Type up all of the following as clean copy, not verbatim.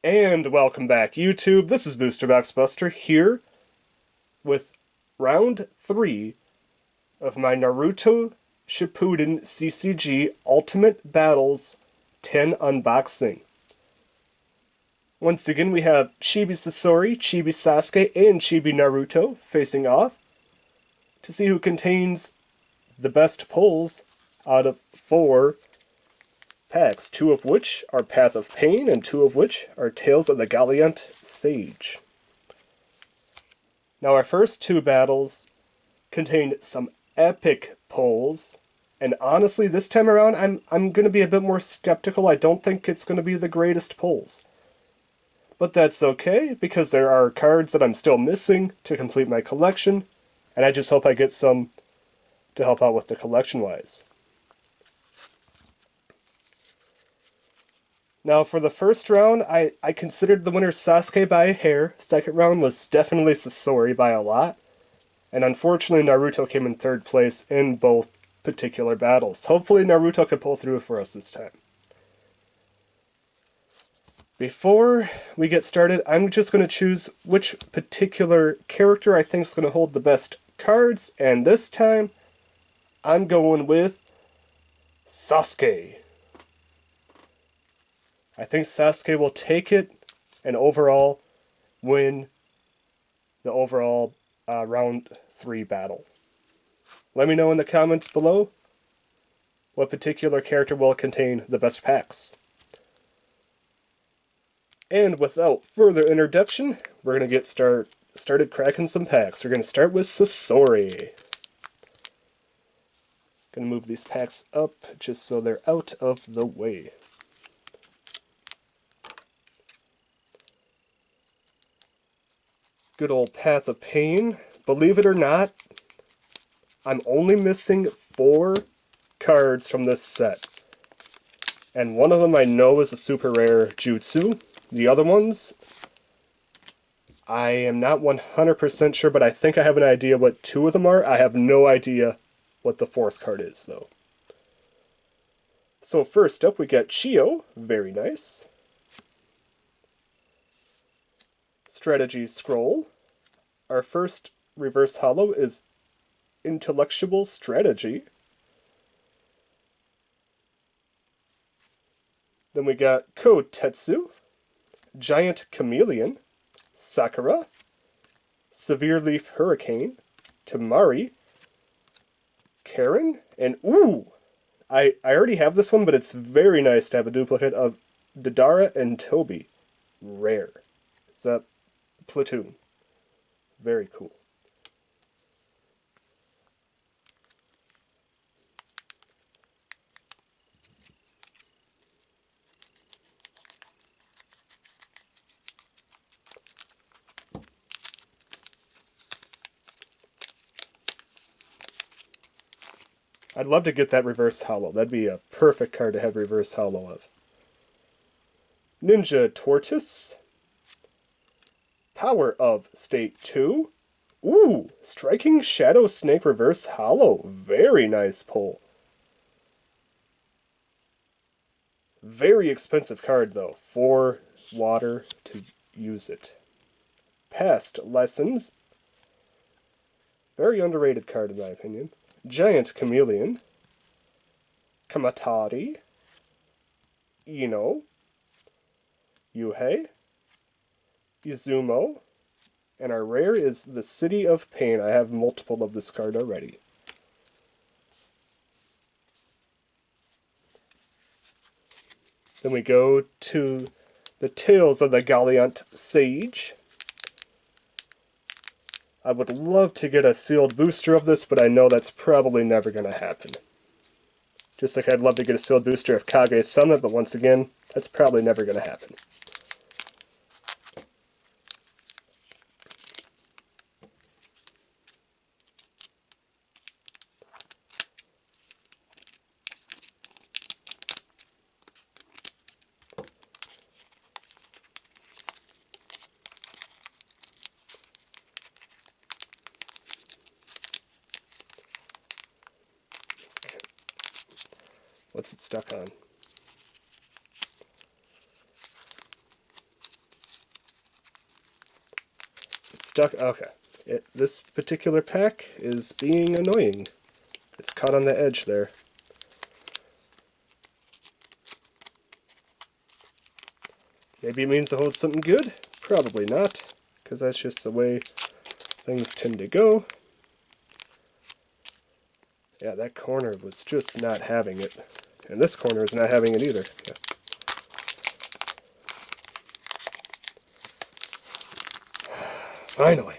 And welcome back, YouTube. This is Booster Box Buster here with round 3 of my Naruto Shippuden CCG Ultimate Battles 10 unboxing. Once again, we have Chibi Sasori, Chibi Sasuke, and Chibi Naruto facing off to see who contains the best pulls out of 4 packs, 2 of which are Path of Pain and 2 of which are Tales of the Gallant Sage. Now our first 2 battles contain some epic pulls, and honestly this time around I'm going to be a bit more skeptical. I don't think it's going to be the greatest pulls. But that's okay, because there are cards that I'm still missing to complete my collection, and I just hope I get some to help out with the collection-wise. Now, for the first round, I considered the winner Sasuke by a hair. Second round was definitely Sasori by a lot. And unfortunately, Naruto came in third place in both particular battles. Hopefully, Naruto can pull through for us this time. Before we get started, I'm just going to choose which particular character I think is going to hold the best cards. And this time, I'm going with Sasuke. I think Sasuke will take it and overall win the overall round 3 battle. Let me know in the comments below what particular character will contain the best packs. And without further introduction, we're going to get started cracking some packs. We're going to start with Sasori. Going to move these packs up just so they're out of the way. Good old Path of Pain. Believe it or not, I'm only missing 4 cards from this set. And one of them I know is a super rare jutsu. The other ones, I am not 100% sure, but I think I have an idea what 2 of them are. I have no idea what the 4th card is, though. So first up, we got Chio. Very nice. Strategy Scroll. Our first reverse holo is Intellectual Strategy. Then we got Kotetsu, Giant Chameleon, Sakura, Severe Leaf Hurricane, Tamari, Karen, and ooh! I already have this one, but it's very nice to have a duplicate of Dadara and Toby. Rare. It's a platoon. Very cool. I'd love to get that reverse holo. That'd be a perfect card to have reverse holo of. Ninja Tortoise. Power of State 2. Ooh, Striking Shadow Snake reverse holo. Very nice pull. Very expensive card though. 4 water to use it. Past Lessons. Very underrated card in my opinion. Giant Chameleon. Kamatari. Ino. Yuhei. Izumo. And our rare is the City of Pain. I have multiple of this card already. Then we go to the Tales of the Gallant Sage. I would love to get a sealed booster of this, but I know that's probably never going to happen. Just like I'd love to get a sealed booster of Kage Summit, but once again, that's probably never going to happen. What's it stuck on? stuck. Okay. This particular pack is being annoying. It's caught on the edge there. Maybe it means to hold something good? Probably not, because that's just the way things tend to go. Yeah, that corner was just not having it. And this corner is not having it either. Yeah. Finally.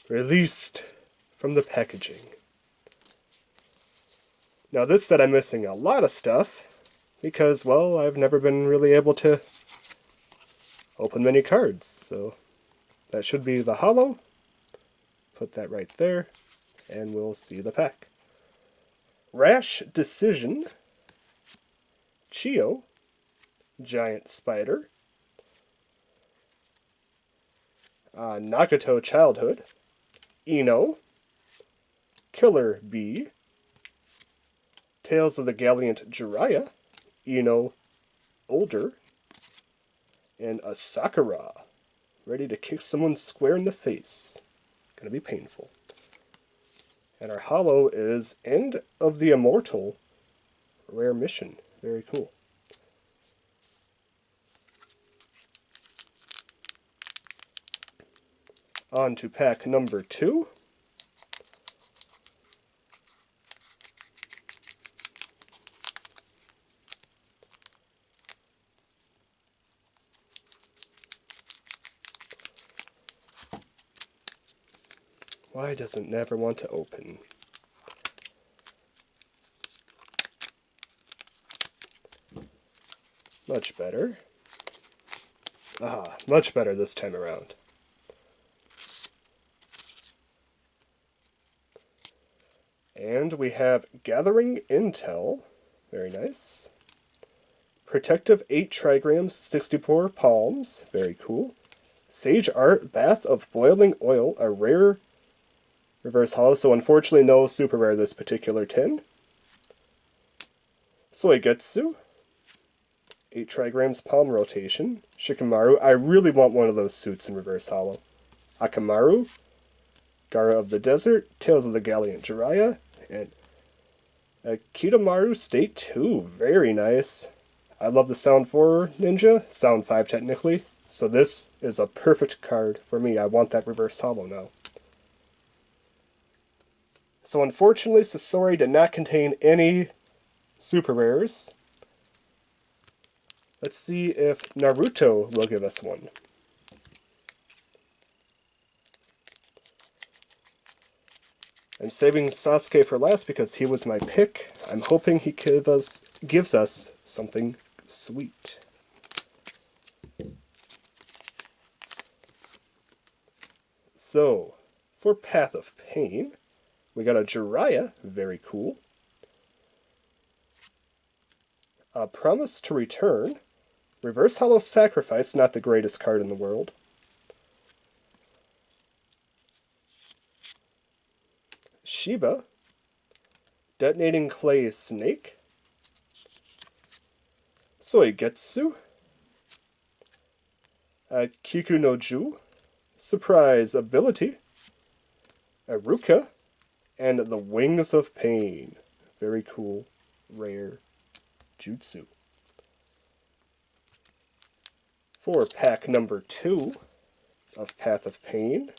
Released from the packaging. Now this set I'm missing a lot of stuff, because, well, I've never been really able to open many cards, so that should be the holo. Put that right there, and we'll see the pack. Rash Decision, Chio, Giant Spider, Nagato Childhood, Ino, Killer Bee, Tales of the Gallant Jiraiya, Ino Older, and a Sakura, ready to kick someone square in the face. Gonna be painful. And our holo is End of the Immortal, Rare Mission. Very cool. On to pack number 2. Why does it never want to open? Much better. Much better this time around. And we have Gathering Intel. Very nice. Protective 8 trigrams, 64 palms. Very cool. Sage Art, Bath of Boiling Oil, a rare reverse holo, so unfortunately no super rare this particular tin. Soigetsu, 8 trigrams palm rotation. Shikamaru, I really want one of those suits in reverse holo. Akamaru, Gara of the Desert, Tales of the Gallant Jiraiya, and Kitamaru State 2, very nice. I love the Sound 4 ninja, Sound 5 technically, so this is a perfect card for me. I want that reverse holo now. So unfortunately, Sasori did not contain any super rares. Let's see if Naruto will give us one. I'm saving Sasuke for last because he was my pick. I'm hoping he gives us something sweet. So, for Path of Pain, we got a Jiraiya, very cool. A Promise to Return. Reverse Holo Sacrifice, not the greatest card in the world. Shiba. Detonating Clay Snake. Soigetsu. Kiku no Ju. Surprise Ability. Aruka. And the Wings of Pain. Very cool, rare jutsu. For pack number 2 of Path of Pain,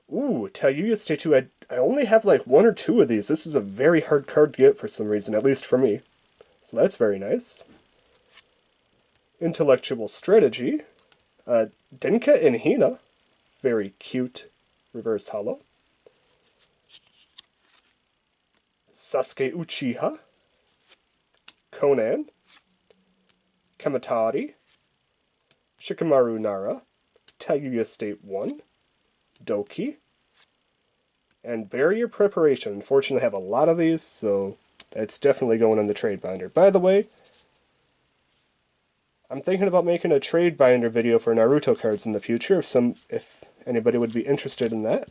ooh, Tayuya State 2. I only have like 1 or 2 of these. This is a very hard card to get for some reason, at least for me. So that's very nice. Intellectual Strategy. Denka and Hina. Very cute reverse holo. Sasuke Uchiha. Conan. Kamatari. Shikamaru Nara. Tayuya State 1. Doki. And Barrier Preparation. Unfortunately, I have a lot of these, so it's definitely going on the trade binder. By the way, I'm thinking about making a trade binder video for Naruto cards in the future, if anybody would be interested in that.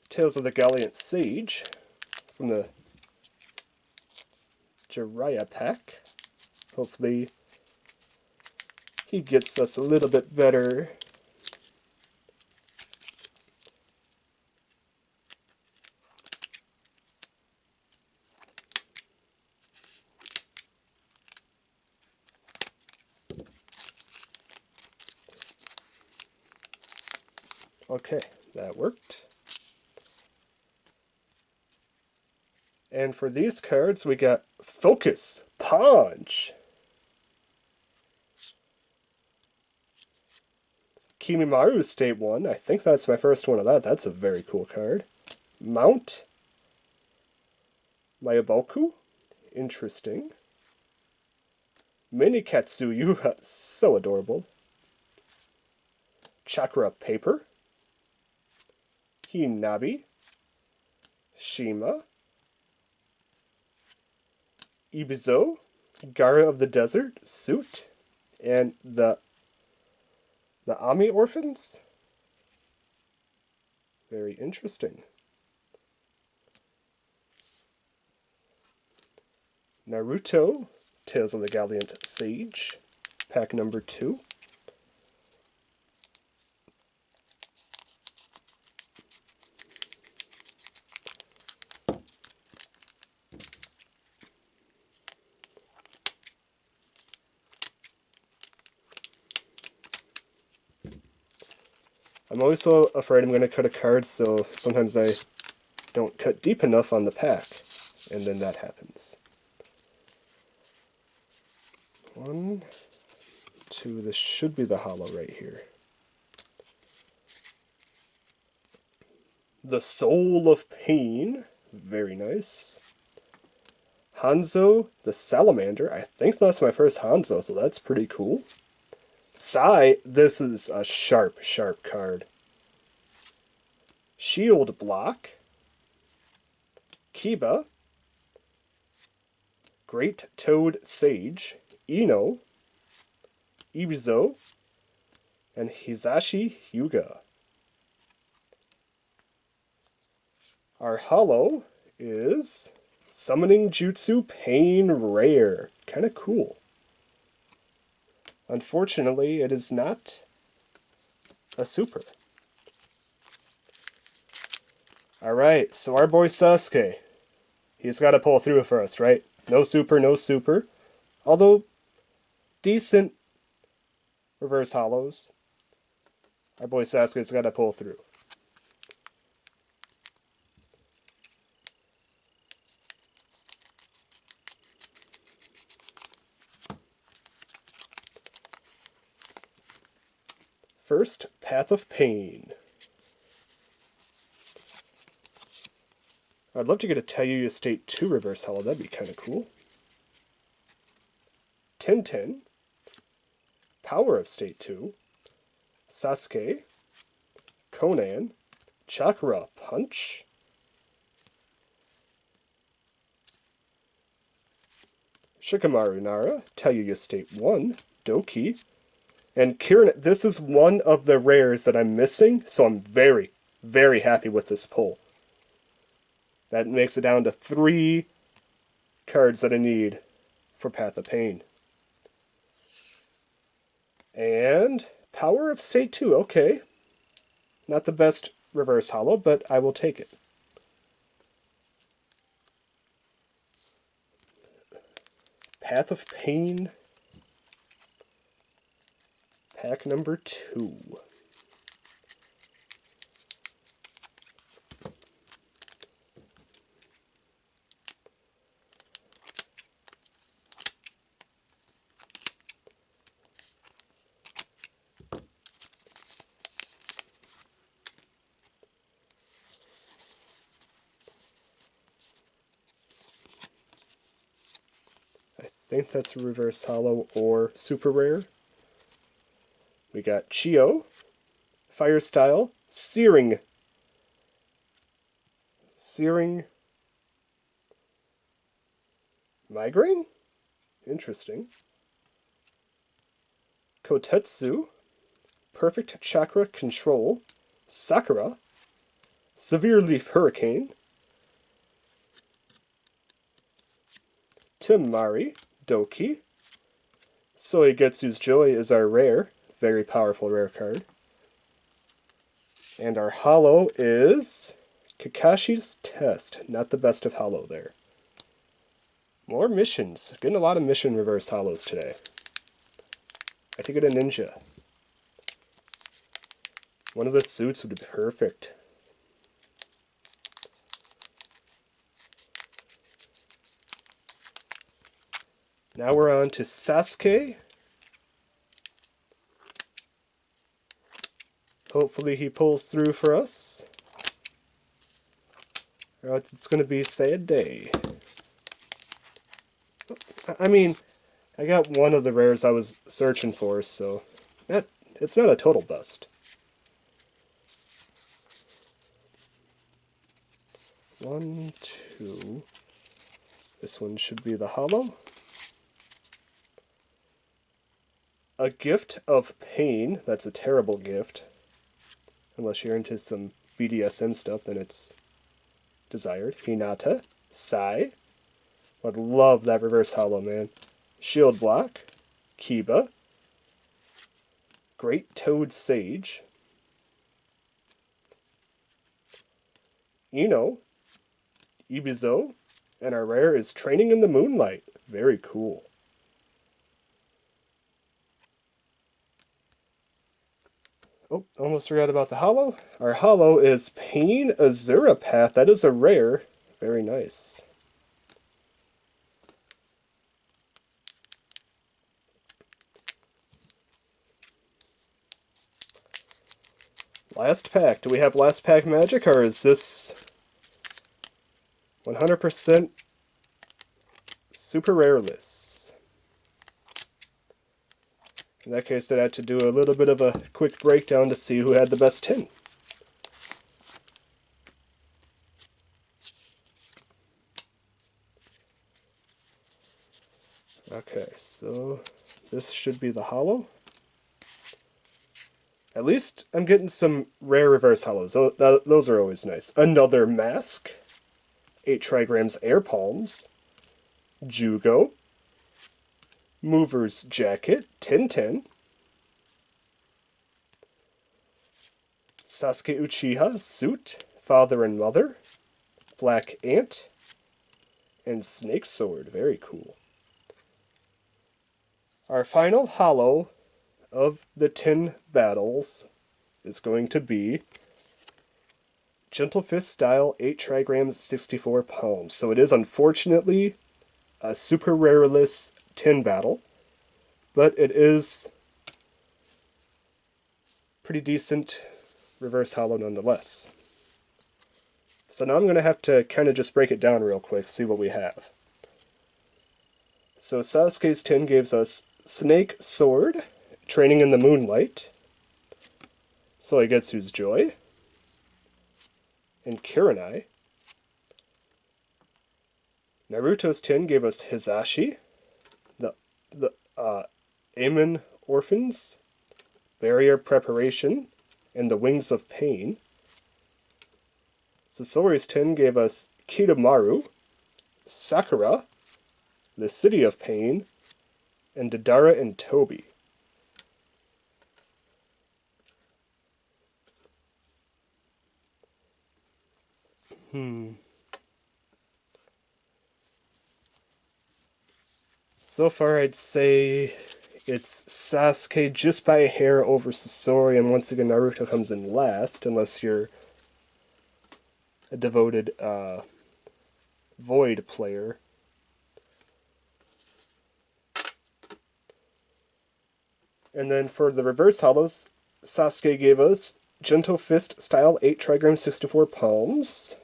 Tales of the Gallant Sage from the Jiraiya pack. Hopefully he gets us a little bit better. Okay, that worked. And for these cards, we got Focus, Punch, Kimimaru State 1. I think that's my first one of that. That's a very cool card. Mount, Mayaboku, interesting. Mini Katsuyu, so adorable. Chakra Paper, Hinabi, Shima, Ibizo, Gara of the Desert, Suit, and the Ami Orphans. Very interesting. Naruto, Tales of the Gallant Sage, pack number 2. I'm always so afraid I'm going to cut a card, so sometimes I don't cut deep enough on the pack, and then that happens. 1, 2, this should be the hollow right here. The Soul of Pain, very nice. Hanzo, the Salamander, I think that's my first Hanzo, so that's pretty cool. Sai, this is a sharp, sharp card. Shield Block, Kiba, Great Toad Sage, Ino, Ibizo, and Hisashi Hyuga. Our hollow is Summoning Jutsu Pain Rare. Kind of cool. Unfortunately, it is not a super. Alright, so our boy Sasuke. He's got to pull through for us, right? No super, no super. Although, decent reverse hollows. Our boy Sasuke's got to pull through. First, Path of Pain. I'd love to get a Tayuya State 2 reverse hollow. That'd be kind of cool. Tintin. Power of State 2. Sasuke. Conan. Chakra Punch. Shikamaru Nara. Tayuya State 1. Doki. And Kirin, this is one of the rares that I'm missing, so I'm very, very happy with this pull. That makes it down to 3 cards that I need for Path of Pain. And Power of State 2, okay. Not the best reverse hollow, but I will take it. Path of Pain, pack number 2. I think that's a reverse hollow or super rare. We got Chio, Fire Style, Searing, Migraine? Interesting. Kotetsu. Perfect Chakra Control. Sakura. Severe Leaf Hurricane. Temari. Doki. Soigetsu's Joy is our rare. Very powerful rare card. And our holo is Kakashi's Test. Not the best of holo there. More missions. Getting a lot of mission reverse holos today. I could get a ninja. One of the suits would be perfect. Now we're on to Sasuke. Hopefully he pulls through for us. Or else it's going to be a sad day. I mean, I got one of the rares I was searching for, so it's not a total bust. One, two. This one should be the holo. A Gift of Pain. That's a terrible gift. Unless you're into some BDSM stuff, then it's desired. Hinata. Sai. I'd love that reverse holo, man. Shield Block. Kiba. Great Toad Sage. Ino. Ibizo. And our rare is Training in the Moonlight. Very cool. Oh, almost forgot about the holo. Our holo is Pain Azura Path. That is a rare. Very nice. Last pack. Do we have last pack magic, or is this 100% super rareless? In that case, I'd have to do a little bit of a quick breakdown to see who had the best 10. Okay, so this should be the holo. At least I'm getting some rare reverse holos. Those are always nice. Another Mask. 8 Trigrams Air Palms. Jugo. Mover's Jacket. Tintin. Sasuke Uchiha Suit. Father and Mother. Black Ant. And Snake Sword. Very cool. Our final holo of the 10 battles is going to be Gentle Fist style 8 Trigrams 64 Palms. So it is unfortunately a super rareless 10 battle, but it is pretty decent reverse holo nonetheless. So now I'm going to have to kind of just break it down real quick, see what we have. So Sasuke's 10 gives us Snake Sword, Training in the Moonlight, Soigetsu's Joy, and Kiranai. Naruto's 10 gave us Hizashi, the Aemon Orphans, Barrier Preparation, and the Wings of Pain. Sasori's 10 gave us Kidomaru, Sakura, the City of Pain, and Deidara and Toby. So far, I'd say it's Sasuke just by a hair over Sasori, and once again, Naruto comes in last, unless you're a devoted Void player. And then for the reverse holos, Sasuke gave us Gentle Fist style 8 Trigrams 64 Palms.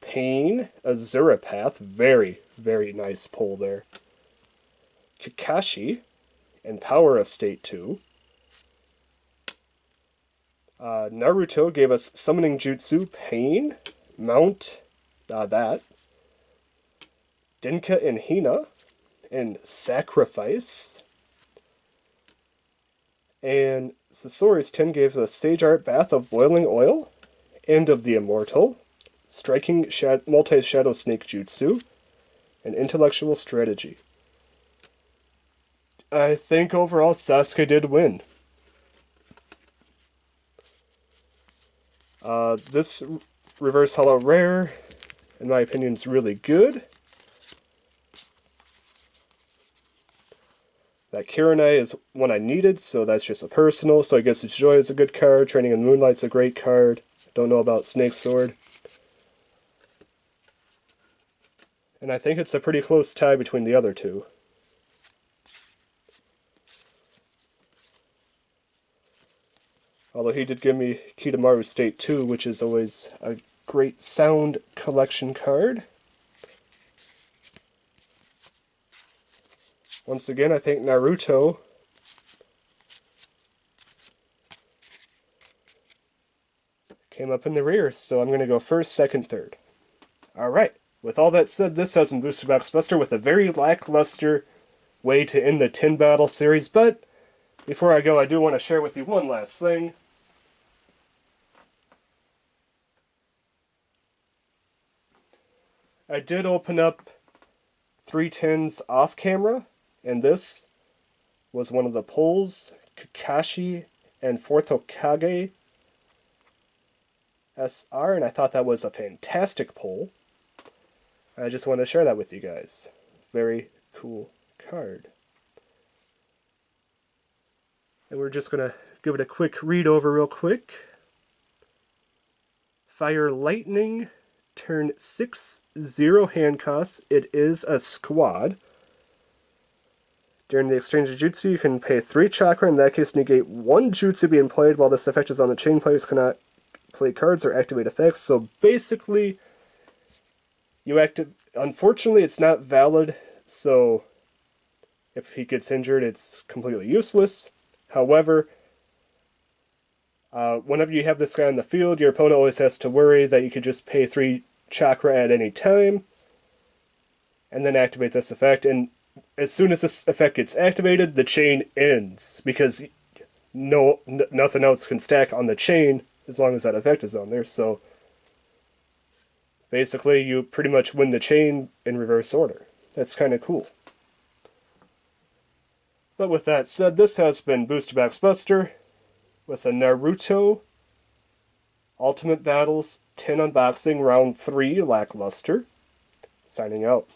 Pain, Azura Path, very, very nice pull there. Kakashi, and Power of State 2. Naruto gave us Summoning Jutsu, Pain, Mount, that. Dinka and Hina in Sacrifice. And Sasori's 10 gave the Sage Art Bath of Boiling Oil, End of the Immortal, Striking Multi-Shadow Snake Jutsu, and Intellectual Strategy. I think overall Sasuke did win. This Reverse Hollow Rare, in my opinion, is really good. That Kiranai is one I needed, so that's just a personal, so I guess Joy is a good card, Training in Moonlight's a great card. Don't know about Snake Sword. And I think it's a pretty close tie between the other two. Although he did give me Kitamaru State 2, which is always a great sound collection card. Once again, I think Naruto came up in the rear, so I'm going to go first, second, third. Alright, with all that said, this has been Booster Box Buster with a very lackluster way to end the 10 battle series, but before I go, I do want to share with you one last thing. I did open up 3 tins off camera, and this was one of the polls, Kakashi and 4th Hokage SR, and I thought that was a fantastic poll. I just want to share that with you guys. Very cool card. And we're just going to give it a quick read over real quick. Fire Lightning, turn 6/0 hand costs. It is a squad. During the exchange of jutsu, you can pay 3 chakra. In that case, negate 1 jutsu being played. While this effect is on the chain, players cannot play cards or activate effects. So basically, unfortunately, it's not valid. So if he gets injured, it's completely useless. However, whenever you have this guy on the field, your opponent always has to worry that you could just pay 3 chakra at any time and then activate this effect. And as soon as this effect gets activated, the chain ends, because nothing else can stack on the chain as long as that effect is on there. So basically, you pretty much win the chain in reverse order. That's kind of cool. But with that said, this has been Booster Box Buster with a Naruto Ultimate Battles 10 Unboxing Round 3 Lackluster. Signing out.